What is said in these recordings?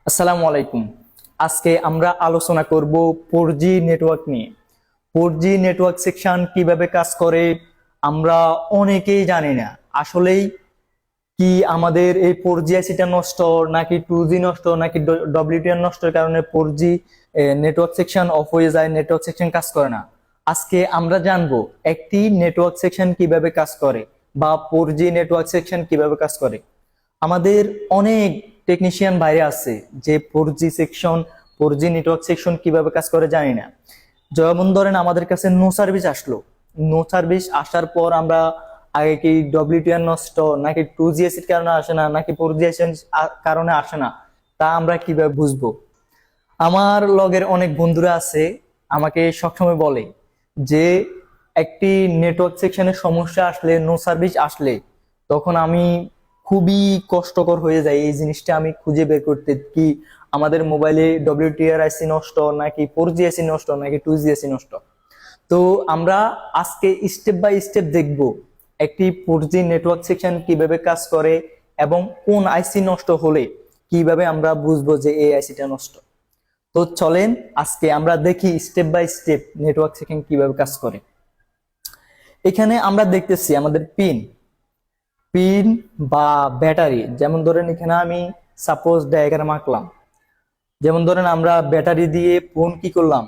আসসালামু আলাইকুম। আজকে আমরা আলোচনা করব 4G নেটওয়ার্ক নিয়ে। 4G নেটওয়ার্ক সেকশন কিভাবে কাজ করে আমরা অনেকেই জানি না। আসলেই কি আমাদের এই 4G আইসিটা নষ্ট, নাকি 2G নষ্ট, নাকি ডব্লিউটিআর নষ্টের কারণে 4G নেটওয়ার্ক সেকশন অফ হয়ে যায়, নেটওয়ার্ক সেকশন কাজ করে না। আজকে আমরা জানবো একটি নেটওয়ার্ক সেকশন কিভাবে কাজ করে বা 4G নেটওয়ার্ক সেকশন কিভাবে কাজ করে। আমাদের অনেক টেকনিশিয়ান বাইরে আছে যে 4G section, 4G network section কিভাবে কাজ করে জানি না। যেমন ধরেন আমাদের কাছে নো সার্ভিস আসলো, নো সার্ভিস আসার পর আমরা আগে কি ডব্লিউটিআর নষ্ট, নাকি 2G এর কারণে আসে না, নাকি 4G এর কারণে আসে না, তা আমরা কিভাবে বুঝবো? আমার লগের অনেক বন্ধুরা আছে আমাকে সবসময় বলে যে একটি নেটওয়ার্ক সেকশনের সমস্যা আসলে, নো সার্ভিস আসলে, তখন আমি খুবই কষ্টকর হয়ে যায় এই জিনিসটা আমি খুঁজে বের করতে, কি আমাদের মোবাইলে ডব্লিউটিআর আইসি নষ্ট, নাকি 4G আইসি নষ্ট, নাকি 2G আইসি নষ্ট। তো আমরা আজকে স্টেপ বাই স্টেপ দেখব একটি 4G নেটওয়ার্ক সেকশন কিভাবে কাজ করে এবং কোন আইসি নষ্ট হলে কিভাবে আমরা বুঝবো যে এই আইসিটা নষ্ট। তো চলেন আজকে আমরা দেখি step by step network section কিভাবে কাজ করে। এখানে আমরা দেখতেছি আমাদের পিন পিন বা ব্যাটারি। যেমন ধরেন এখানে আমি সাপোজ ডায়াগ্রাম আঁকলাম। যেমন ধরেন আমরা ব্যাটারি দিয়ে ফোন কি করলাম,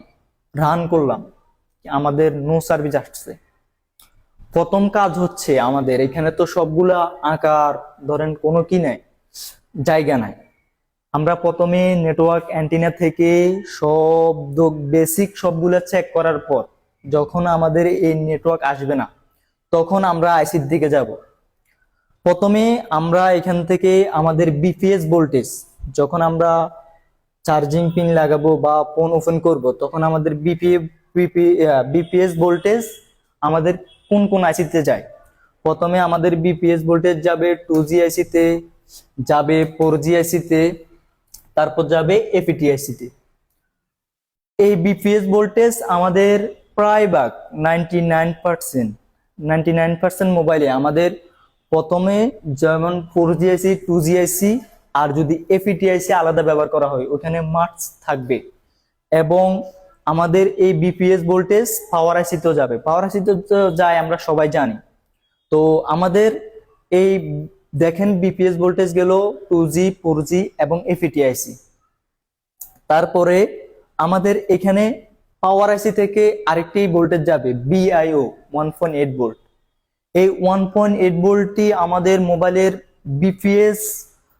রান করলাম, আমাদের নো সার্ভিস আসছে। প্রথম কাজ হচ্ছে আমাদের এখানে তো সবগুলা আঁকার ধরেন কোনো কি নাই, জায়গা নাই। আমরা প্রথমে নেটওয়ার্ক অ্যান্টিনা থেকে সব বেসিক সবগুলা চেক করার পর যখন আমাদের এই নেটওয়ার্ক আসবে না, তখন আমরা আইসির দিকে যাব। প্রথমে আমরা এখান থেকে আমাদের বিপিএস ভোল্টেজ, যখন আমরা চার্জিং পিন লাগাবো বা ফোন ওপেন করব, তখন আমাদের বিপিএস ভোল্টেজ আমাদের কোন কোন আইসিতে যায়। প্রথমে আমাদের বিপিএস ভোল্টেজ যাবে 2G আইসিতে, যাবে 4G আইসিতে, তারপর যাবে এপিটি আইসিতে। এই বিপিএস ভোল্টেজ আমাদের প্রায় ভাগ 99% মোবাইলে আমাদের প্রথমে যেমন 4G আইসি, 2G আইসি আর যদি এপিটি আইসি আলাদা ব্যবহার করা হয় ওখানে মার্কস থাকবে। এবং আমাদের এই বিপিএস ভোল্টেজ পাওয়ার আইসিতেও যাবে, পাওয়ার আইসিতেও যায় আমরা সবাই জানি। তো আমাদের এই দেখেন বিপিএস ভোল্টেজ গেল 2G, 4G এবং এপিটি আইসি। তারপরে আমাদের এখানে পাওয়ার আইসি থেকে আরেকটি ভোল্টেজ যাবে বিআইও 1.8 ভোল্ট। এই 1.8 ভোল্টটি আমাদের মোবাইলের বিপিএস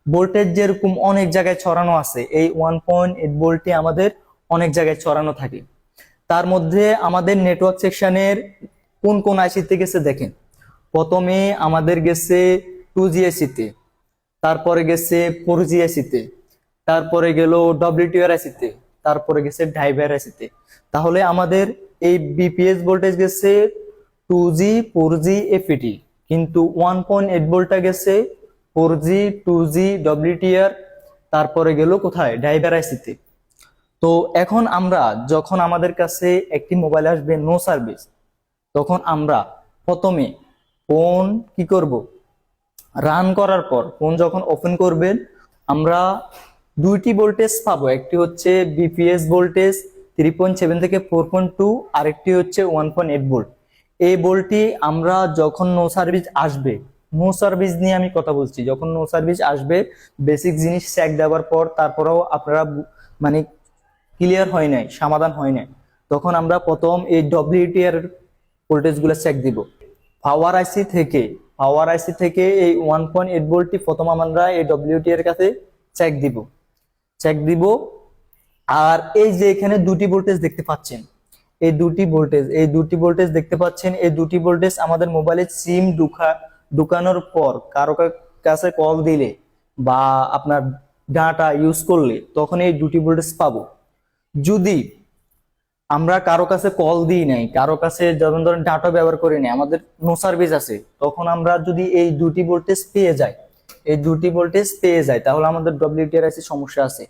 ভোল্টেজ যেরকম অনেক জায়গায় ছড়ানো আছে, এই 1.8 ভোল্টটি আমাদের অনেক জায়গায় ছড়ানো থাকে। তার মধ্যে আমাদের নেটওয়ার্ক সেকশনের কোন কোন আইসিতে গেছে দেখেন। প্রথমে আমাদের গেছে 2G আইসিতে, তারপরে গেছে 4G আইসিতে, তারপরে গেল ডব্লিউটিআর আইসিতে, তারপরে গেছে ড্রাইভার আইসিতে। তাহলে আমাদের এই বিপিএস ভোল্টেজ গেছে 2G, 4G, এপিটি, কিন্তু 1.8 ভোল্টটা গেছে 4G, 2G, ডব্লিউটিআর, তারপরে গেল কোথায়, ড্রাইভার আইসিতে। তো এখন আমরা যখন আমাদের কাছে একটি মোবাইল আসবে নো সার্ভিস, তখন আমরা প্রথমে ফোন কি করব, রান করার পর ফোন যখন ওপেন করবেন আমরা দুইটি ভোল্টেজ পাবো। একটি হচ্ছে বিপিএস ভোল্টেজ 3.7 থেকে 4.2, আরেকটি হচ্ছে 1.8 ভোল্ট। এই ভোল্টটি আমরা যখন নো সার্ভিস আসবে, নো সার্ভিস নিয়ে আমি কথা বলছি, যখন নো সার্ভিস আসবে বেসিক জিনিস চেক দেওয়ার পর তারপরেও আপনারা মানে ক্লিয়ার হয় নাই, সমাধান হয় নাই, তখন আমরা প্রথম এই ডব্লিউটিআর ভোল্টেজ গুলো চেক দিব। পাওয়ার আইসি থেকে এই 1.8 ভোল্টটি প্রথম আমরা এই ডব্লিউটি এর কাছে চেক দিব। আর এই যে এখানে দুটি ভোল্টেজ দেখতে পাচ্ছেন, এই দুটি ভোল্টেজ দেখতে পাচ্ছেন, এই দুটি ভোল্টেজ আমাদের মোবাইলে সিম ঢুকানোর পর কারো কাছে কল দিলে বা আপনার ডাটা ইউজ করলে তখন এই দুটি ভোল্টেজ পাবো। যদি আমরা কারো কাছে কল দিই নাই, কারো কাছে যেমন ধরেন ডাটা ব্যবহার করি নাই, আমাদের নো সার্ভিস আছে, তখন আমরা যদি এই দুটি ভোল্টেজ পেয়ে যাই তাহলে আমাদের ডব্লিউটিআর আইসি সমস্যা আছে।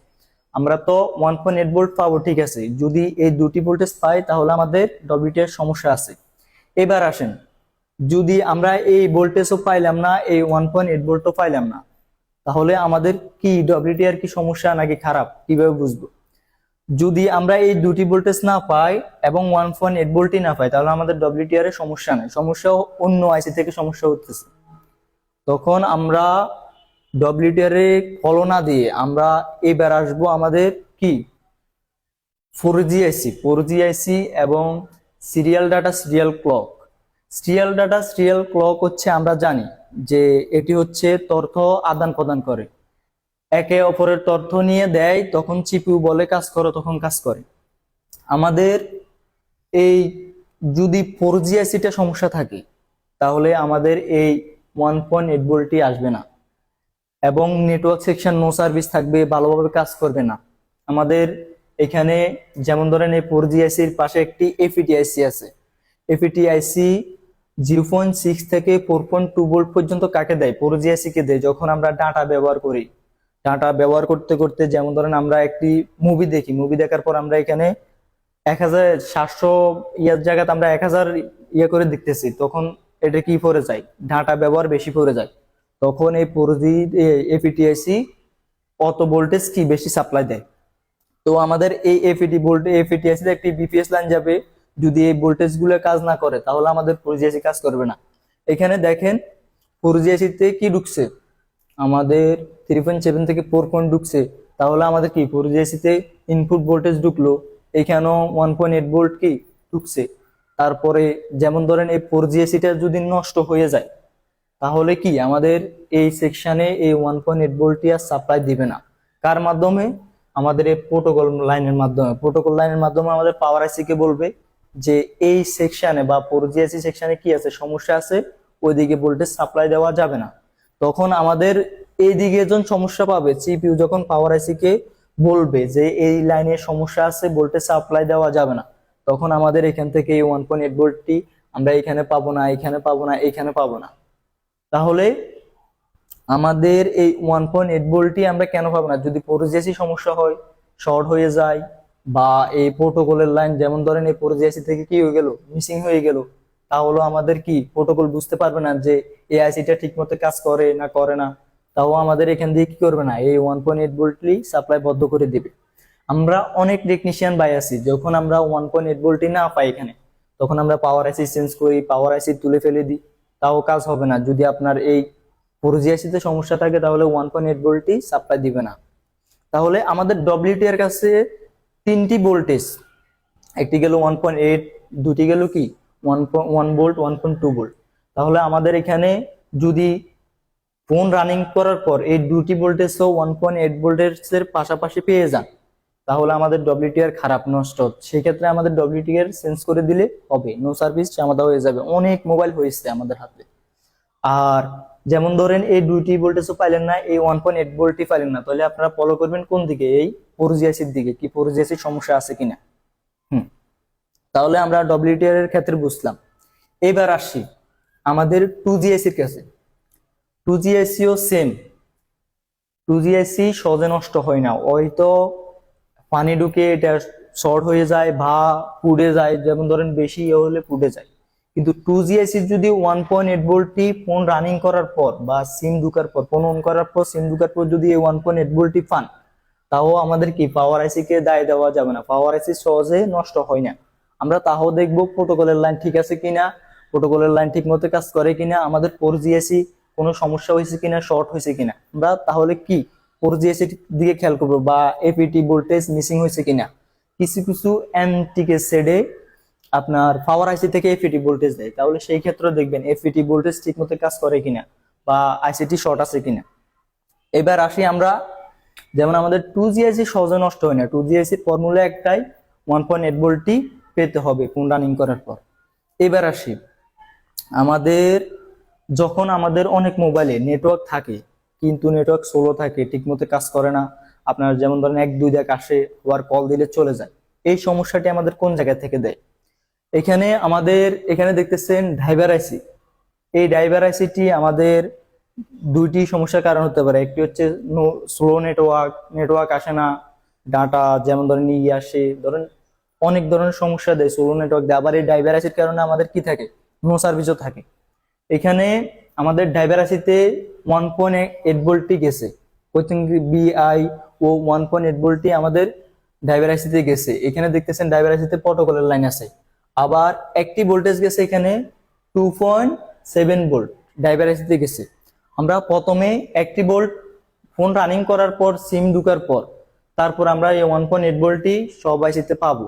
আমরা তো 1.8 ভোল্ট পাবো, ঠিক আছে, যদি এই দুটি ভোল্টেজ পাই তাহলে আমাদের ডব্লিউটিআর সমস্যা আছে। এবার আসেন, যদি আমরা এই ভোল্টেজও পাইলাম না, এই 1.8 ভোল্টও পাইলাম না, তাহলে আমাদের কি ডব্লিউটিআর কি সমস্যা নাকি খারাপ কিভাবে বুঝবো? যদি আমরা এই দুটি ভোল্টেজ না পাই এবং 1.8 ভোল্টই না পাই, তাহলে আমাদের ডব্লিউটিআর এর সমস্যা নেই, সমস্যা অন্য আইসি থেকে সমস্যা হতেছে। তখন আমরা ডব্লিউটিআর এ ফলো না দিয়ে আমরা এবার আসবো আমাদের কি 4G আইসি এবং serial data serial clock. Serial data serial clock হচ্ছে আমরা জানি যে এটি হচ্ছে তথ্য আদান প্রদান করে, একে অপরের তথ্য নিয়ে দেয়, তখন সিপিইউ বলে কাজ করো, তখন কাজ করে। আমাদের এই যদি 4G আইসিটা সমস্যা থাকে, তাহলে আমাদের এই 1.8 ভোল্টই আসবে না এবং নেটওয়ার্ক সেকশন নো সার্ভিস থাকবে, ভালোভাবে কাজ করবে না। আমাদের এখানে যেমন ধরেন এই 4G আইসির পাশে একটি এফইটি আইসি আছে। এফইটি আইসি 0.6 থেকে 4.2 ভোল্ট পর্যন্ত কাকে দেয়? 4G আইসি কে দেয় যখন আমরা ডাটা ব্যবহার করি। ডাটা ব্যবহার করতে করতে যেমন ধরেন আমরা একটি মুভি দেখি, মুভি দেখার পর আমরা এখানে 1700 ইয়ার জায়গাতে আমরা 1000 ইয়ে করে দেখতেছি, তখন এটা কি পড়ে যায়? ডাটা ব্যবহার বেশি পড়ে যায়। তখন এই 4G এফইটিআইসি অত ভোল্টেজ কি বেশি সাপ্লাই দেয়। তো আমাদের এই এফইটিআইসি তে একটি বিপিএস লাইন যাবে, যদি এই ভোল্টেজ গুলো কাজ না করে তাহলে আমাদের 4G আইসি কাজ করবে না। এখানে দেখেন 4G আইসি তে কি ঢুকছে, আমাদের 3.7 থেকে 4 ঢুকছে, তাহলে আমাদের কি 4G আইসি তে ইনপুট ভোল্টেজ ঢুকলো, এখানেও 1.8 ভোল্ট কি ঢুকছে। তারপরে যেমন ধরেন এই 4G আইসিটা যদি নষ্ট হয়ে যায়, তাহলে কি আমাদের এই সেকশনে এই 1.8 ভোল্টই আর সাপ্লাই দিবে না। কার মাধ্যমে? আমাদের এই প্রোটোকল লাইনের মাধ্যমে। প্রোটোকল লাইনের মাধ্যমে আমাদের পাওয়ার আইসি কে বলবে যে এই সেকশনে বা 4G আইসি সেকশনে কি আছে, সমস্যা আছে, ওইদিকে ভোল্টেজ সাপ্লাই দেওয়া যাবে না। তখন আমাদের এইদিকে যখন সমস্যা পাবে, সিপিইউ যখন পাওয়ার আইসি কে বলবে যে এই লাইনে সমস্যা আছে, ভোল্টেজ সাপ্লাই দেওয়া যাবে না, তখন আমাদের এখান থেকে এই 1.8 ভোল্টটি আমরা এখানে পাবো না, এখানে পাবো না, এখানে পাবো না। তাহলে আমাদের এই 1.8 ভোল্টই আমরা কেন পাবো না? যদি 4G আইসি সমস্যা হয়, শর্ট হয়ে যায়, বা এই প্রোটোকলের লাইন যেমন ধরেন এই 4G আইসি থেকে কি হয়ে গেল, মিসিং হয়ে গেল, তাহলে আমাদের কি প্রোটোকল বুঝতে পারবে না যে এই আইসিটা ঠিক মতো কাজ করে না করে না, তাও আমাদের এখান দিয়ে কি করবে না, এই 1.8 ভোল্টই সাপ্লাই বন্ধ করে দিবে। আমরা অনেক টেকনিশিয়ান বাই আছি, যখন আমরা 1.8 ভোল্টই না পাই এখানে, তখন আমরা পাওয়ার আইসি চেঞ্জ করি, পাওয়ার আইসি তুলে ফেলে দিই, তাও কাজ হবে না। যদি আপনার এই 4G আইসি তে সমস্যা থাকে, তাহলে 1.8 ভোল্টই সাপ্লাই দিবে না। তাহলে আমাদের ডব্লিউটি এর কাছে তিনটি ভোল্টেজ, একটি গেল 1.8, দুটি গেল কি 1 ভোল্ট, 1.2 ভোল্ট। তাহলে আমাদের এখানে যদি ফোন রানিং করার পর এই দুটি ভোল্টেজ 1.8 ভোল্টেজের পাশাপাশি পেয়ে যান, তাহলে আমাদের ডব্লিউটিআর খারাপ, নষ্ট। সেই ক্ষেত্রে আমাদের ডব্লিউটিআর চেঞ্জ করে দিলে হবে, নো সার্ভিস সমাধা হয়ে যাবে। অনেক মোবাইল হয়েছে আমাদের হাতে। আর যেমন ধরেন এই দুইটি ভোল্টেজও পাইলেন না, এই 1.8 ভোল্টই পাইলেন না, তাহলে আপনারা ফলো করবেন কোন দিকে? এই 4G আইসির দিকে, কি 4G আইসির সমস্যা আছে কিনা। তাহলে আমরা ডব্লিউটিআর এর ক্ষেত্রে বুঝলাম। এবার আসি আমাদের 2G আইসির কাছে। 2G আইসিও same. 2G আইসি সহজে নষ্ট হয় না, হয়তো পানি ঢুকে এটা শর্ট হয়ে যায় বা পুড়ে যায়, যেমন ধরেন বেশি ইয়ে হলে পুড়ে যায়। কিন্তু 2G আইসি যদি 1.8 ভোল্টটি ফোন রানিং করার পর বা সিম ঢুকার পর, ফোন অন করার পর, সিম ঢুকার পর যদি এই 1.8 ভোল্টটি পান, তাও আমাদের কি পাওয়ার আইসি কে দায় দেওয়া যাবে না। পাওয়ার আইসি সহজে নষ্ট হয় না। আমরা তাও দেখবো প্রোটোকলের লাইন ঠিক আছে কিনা, প্রোটোকলের লাইন ঠিক মতো কাজ করে কিনা, আমাদের 4G আইসি কোনো সমস্যা হয়েছে কিনা, শর্ট হয়েছে কিনা। আমরা তাহলে কি 4G আইসি দিকে খেয়াল করবো, বা এপিটি ভোল্টেজ মিসিং হয়েছে কিনা। কিছু কিছু এনটিকে সেডে আপনার পাওয়ার আইসি থেকে এফইটি ভোল্টেজ দেয়, তাহলে সেই ক্ষেত্রে দেখবেন এফইটি ভোল্টেজ ঠিক মতো কাজ করে কিনা বা আইসিটি শর্ট আছে কিনা। এবার আসি আমরা, যেমন আমাদের 2G আইসি সহজে নষ্ট হয় না। 2G আইসির ফর্মুলা একটাই, 1.8 ভোল্টই পেতে হবে ফোন রানিং করার পর। এবার আসি আমাদের, যখন আমাদের অনেক মোবাইলে নেটওয়ার্ক থাকে কিন্তু নেটওয়ার্ক স্লো থাকে, ঠিকমতো কাজ করে না, আপনার যেমন ধরেন 1-2 দেখ আসে, আবার কল দিলে চলে যায়, এই সমস্যাটি আমাদের কোন জায়গা থেকে দেয়? এখানে আমাদের এখানে দেখতেছেন ড্রাইভার আইসি। এই ড্রাইভার আইসিটি আমাদের দুইটি সমস্যার কারণ হতে পারে। একটি হচ্ছে স্লো নেটওয়ার্ক আসে না, ডাটা যেমন ধরেন আসে, ধরেন অনেক ধরনের সমস্যা দেয়, স্লো নেটওয়ার্ক দেয়। আবার এই ড্রাইভার আইসির কারণে আমাদের কি থাকে, নো সার্ভিসও থাকে। এখানে আমাদের ড্রাইভার আইসিতে 1.8 ভোল্টই গেছে, কোচিং বিআই ও 1.8 ভোল্টই আমাদের ড্রাইভার আইসিতে গেছে। এখানে দেখতেছেন ড্রাইভার আইসিতে প্রটোকলের লাইন আছে। আবার একটি ভোল্টেজ গেছে এখানে 2.7 ভোল্ট ড্রাইভার আইসিতে গেছে। আমরা প্রথমে একটি ভোল্ট ফোন রানিং করার পর সিম ঢুকার পর তারপর আমরা এই 1.8 ভোল্টই সব আইসিতে পাবো।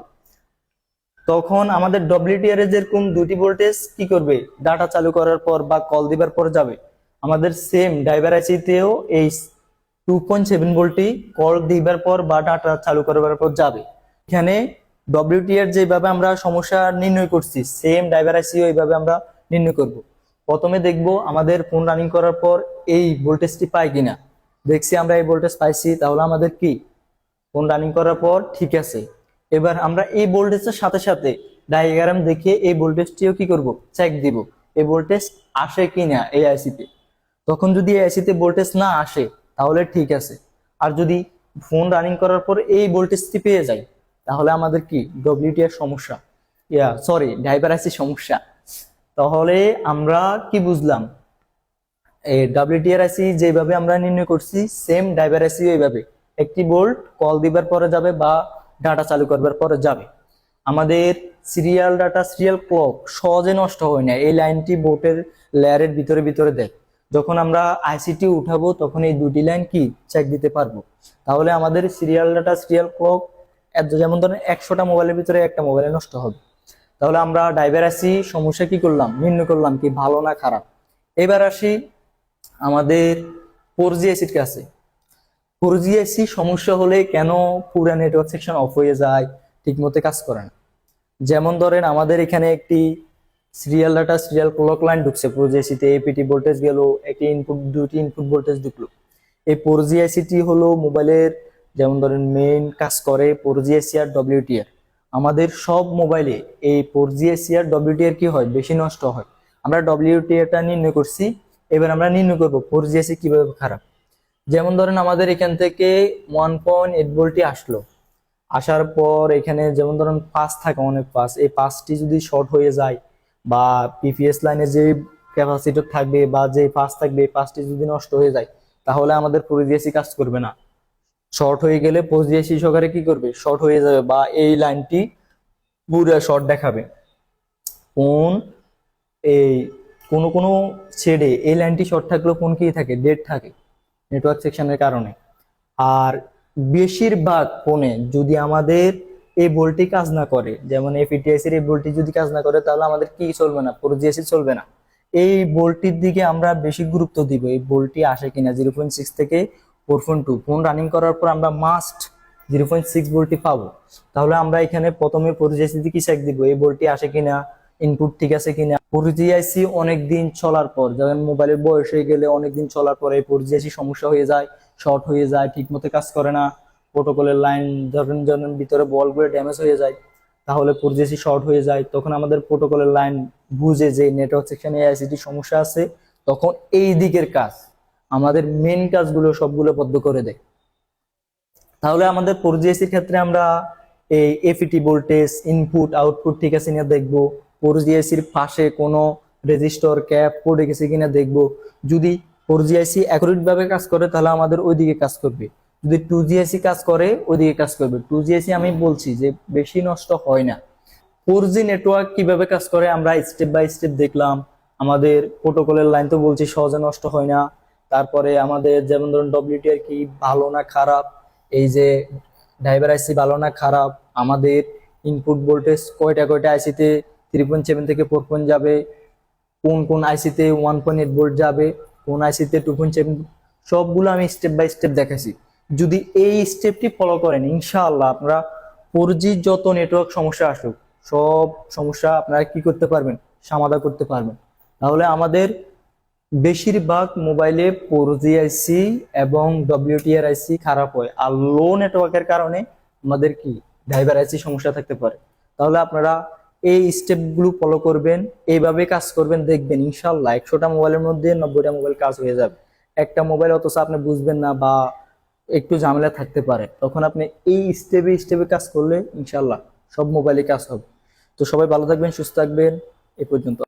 তখন আমাদের ডব্লিউটিআর এর যেরকম দুটি ভোল্টেজ কি করবে, ডাটা চালু করার পর বা কল দিবার পর যাবে, আমাদের সেম ড্রাইভার আইসিতেও এই 2.7 ভোল্টই কল দিবার পর বা ডাটা চালু করার পর যাবে। এখানে ডব্লিউটিআর যেভাবে আমরা সমস্যা নির্ণয় করছি সেম ড্রাইভার আইসিও এইভাবে আমরা নির্ণয় করব। প্রথমে দেখব আমাদের ফোন রানিং করার পর এই ভোল্টেজটি পাই কিনা। দেখছি আমরা এই ভোল্টেজ পাইছি, তাহলে আমাদের কি ফোন রানিং করার পর ঠিক আছে। এবার আমরা এই ভোল্টেজের সাথে সাথে ডায়াগ্রাম দেখে এই ভোল্টেজটিও কি করব, চেক দিব এই ভোল্টেজ আসে কিনা এই আইসিতে। তখন যদি এই আইসিতে ভোল্টেজ না আসে তাহলে ঠিক আছে, আর যদি ফোন রানিং করার পর এই ভোল্টেজটি পেয়ে যায় তাহলে আমাদের কি ডব্লিউটিআর সমস্যা, ড্রাইভার আইসি সমস্যা। তাহলে আমরা কি বুঝলাম, এই ডব্লিউটিআর আইসি যেভাবে আমরা নির্ণয় করছি সেম ড্রাইভার আইসি এইভাবে একটি ভোল্ট কল দিবার পরে যাবে বা ডাটা চালু করবার পরে যাবে। আমাদের সিরিয়াল ডাটা সিরিয়াল ক্লক সহজে নষ্ট হয় না, এই লাইনটি বোর্ডের লেয়ারের ভিতরে ভিতরে দেয়। যখন আমরা আইসিটি উঠাবো তখন এই দুটি লাইন কি চেক দিতে পারবো। তাহলে আমাদের সিরিয়াল ডাটা সিরিয়াল ক্লক যেমন ধরেন 100টা মোবাইলের ভিতরে একটা মোবাইলে নষ্ট হবে। তাহলে আমরা ড্রাইভার আইসি সমস্যা কি করলাম, নির্ণয় করলাম কি ভালো না খারাপ। এবার আসি আমাদের 4G আইসির কাছে। 4G আইসি সমস্যা হলে কেন পুরো নেটওয়ার্ক সেকশন অফ হয়ে যায়, ঠিকমতো কাজ করে না। যেমন ধরেন আমাদের এখানে একটি serial data serial clock line ঢুকছে 4G আইসিতে, এপিটি ভোল্টেজ গেল, একটি ইনপুট দুটি ইনপুট ভোল্টেজ ঢুকলো। এই 4G আইসিটি হলো মোবাইলের যেমন ধরেন মেইন কাজ করে 4G আইসি আর ডব্লিউটিআর। আমাদের সব মোবাইলে এই 4G আইসি আর ডব্লিউটিআর কি হয়, বেশি নষ্ট হয়। আমরা ডব্লিউটিআরটা নির্ণয় করছি, এবার আমরা নির্ণয় করবো 4G আইসি কিভাবে খারাপ। যেমন ধরেন আমাদের এখান থেকে 1.8 ভোল্টই আসলো, আসার পর এখানে যেমন ধরেন পাস থাকে অনেক পাস, এই পাসটি যদি শর্ট হয়ে যায় বা পিপিএস লাইনে যে ক্যাপাসিটর থাকবে বা যে পাস থাকবে এই পাসটি যদি নষ্ট হয়ে যায় তাহলে আমাদের 4G আইসি কাজ করবে না। শর্ট হয়ে গেলে 4G আইসি সহকারে কি করবে, শর্ট হয়ে যাবে বা এই লাইনটি পুরো শর্ট দেখাবে। কোন এই কোনো কোনো ছেড়ে এই লাইনটি শর্ট থাকলেও কোন কি থাকে, ডেড থাকে নেটওয়ার্ক সেকশনের কারণে। আর বেশিরভাগ ফোনে যদি আমাদের এই ভোল্টটি কাজ না করে, যেমন এফইটিএস এর এই ভোল্টটি যদি কাজ না করে তাহলে আমাদের কি চলবে না, 4G আইসি চলবে না। এই ভোল্টটির দিকে আমরা বেশি গুরুত্ব দিব, এই ভোল্টটি আসে কিনা 0.6 থেকে 4.2। ফোন রানিং করার পর আমরা মাস্ট 0.6 ভোল্টটি পাবো। তাহলে আমরা এখানে প্রথমে 4G আইসি কি চেক দিব, এই ভোল্টটি আসে কিনা, ইনপুট ঠিক আছে কিনা। 4G আইসি অনেকদিন চলার পর, যখন মোবাইলের বয়স হয়ে গেলে অনেকদিন চলার পরে 4G আইসি সমস্যা হয়ে যায়, শর্ট হয়ে যায়, ঠিক মতো কাজ করে না, প্রোটোকলের লাইন যখন যখন ভিতরে বলগুলো ড্যামেজ হয়ে যায় তাহলে 4G আইসি শর্ট হয়ে যায়। তখন আমাদের প্রোটোকলের লাইন বুঝে যে নেটওয়ার্ক সেকশনে আইসিটি সমস্যা আছে, তখন এই দিকের কাজ আমাদের মেন কাজগুলো সবগুলো বন্ধ করে দেয়। তাহলে আমাদের 4G আইসির ক্ষেত্রে আমরা এই এফইটি ভোল্টেজ ইনপুট আউটপুট ঠিক আছে কিনা দেখবো, 4G আইসির পাশে কোনো রেজিস্টর ক্যাপ পড়ে গেছে কিনা দেখবো। যদি 4G আইসি অ্যাকুরেট ভাবে কাজ করে তাহলে আমাদের ওইদিকে কাজ করবে, যদি 2G আইসি কাজ করে ওইদিকে কাজ করবে। 2G আইসি আমি বলছি যে বেশি নষ্ট হয় না। 4G নেটওয়ার্ক কিভাবে কাজ করে আমরা স্টেপ বাই স্টেপ দেখলাম। আমাদের প্রোটোকলের লাইন তো বলছি সহজে নষ্ট হয় না। তারপরে আমাদের যেমন ধরুন ডব্লিউটিআর কি ভালো না খারাপ, এই যে ড্রাইভার আইসি ভালো না খারাপ, আমাদের ইনপুট ভোল্টেজ কয়টা কয়টা আইসিতে 3.7 থেকে 4 যাবে, কোন কোন আইসিতে 1.8 ভোল্ট যাবে, কোন আইসিতে 2.7, সবগুলো আমি স্টেপ বাই স্টেপ দেখাইছি। যদি এই স্টেপটি ফলো করেন ইনশাআল্লাহ আপনারা 4G যত নেটওয়ার্ক সমস্যা আসুক সব সমস্যা আপনারা কি করতে পারবেন, সমাধান করতে পারবেন। তাহলে আমাদের বেশিরভাগ মোবাইলে 4G আইসি এবং ডব্লিউটিআর আইসি খারাপ হয়, আর লো নেটওয়ার্কের কারণে আমাদের কি ড্রাইভার আইসি সমস্যা থাকতে পারে। তাহলে আপনারা এই স্টেপগুলো ফলো করবেন, এইভাবে কাজ করবেন, দেখবেন ইনশাআল্লাহ 100টা মোবাইলের মধ্যে 90টা মোবাইল কাজ হয়ে যাবে। একটা মোবাইল অথচ আপনি বুঝবেন না বা একটু ঝামেলা থাকতে পারে, তখন আপনি এই স্টেপে স্টেপে কাজ করলে ইনশাআল্লাহ সব মোবাইলে কাজ হবে। তো সবাই ভালো থাকবেন, সুস্থ থাকবেন, এই পর্যন্ত।